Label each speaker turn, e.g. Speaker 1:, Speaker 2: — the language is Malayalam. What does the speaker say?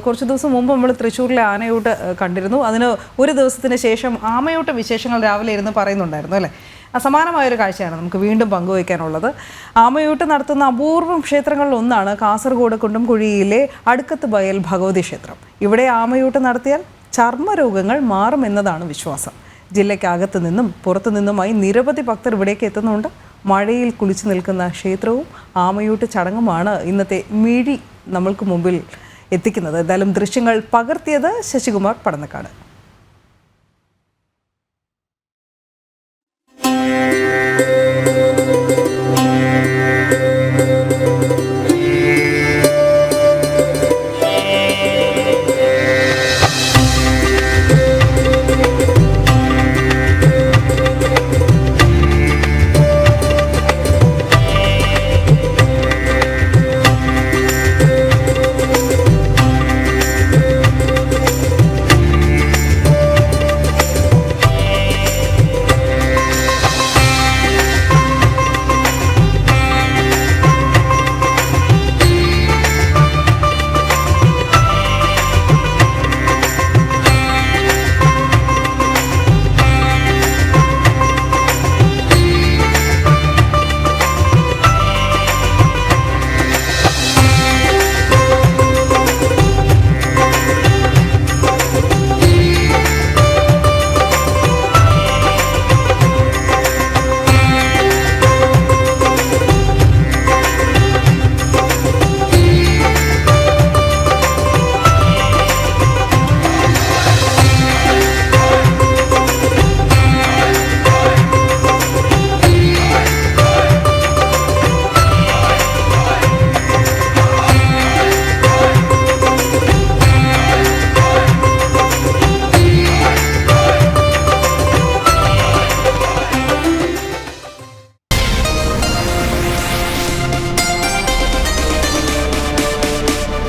Speaker 1: കുറച്ച് ദിവസം മുമ്പ് നമ്മൾ തൃശ്ശൂരിലെ ആനയൂട്ട് കണ്ടിരുന്നു. അതിന് ഒരു ദിവസത്തിന് ശേഷം ആമയൂട്ട് വിശേഷങ്ങൾ രാവിലെ ഇരുന്ന് പറയുന്നുണ്ടായിരുന്നു അല്ലേ? സമാനമായൊരു കാഴ്ചയാണ് നമുക്ക് വീണ്ടും പങ്കുവയ്ക്കാനുള്ളത്. ആമയൂട്ട് നടത്തുന്ന അപൂർവം ക്ഷേത്രങ്ങളിൽ ഒന്നാണ് കാസർഗോഡ് കുണ്ടംകുഴിയിലെ അടുക്കത്ത് ബയൽ ഭഗവതി ക്ഷേത്രം. ഇവിടെ ആമയൂട്ട് നടത്തിയാൽ ചർമ്മരോഗങ്ങൾ മാറുമെന്നതാണ് വിശ്വാസം. ജില്ലയ്ക്കകത്തു നിന്നും പുറത്തു നിന്നുമായി നിരവധി ഭക്തർ ഇവിടേക്ക് എത്തുന്നുണ്ട്. മഴയിൽ കുളിച്ചു നിൽക്കുന്ന ക്ഷേത്രവും ആമയൂട്ട് ചടങ്ങുമാണ് ഇന്നത്തെ മിഴി നമ്മൾക്ക് മുമ്പിൽ എത്തിക്കുന്നത്. എന്തായാലും ദൃശ്യങ്ങൾ പകർത്തിയത് ശശികുമാർ പടന്നക്കാട്.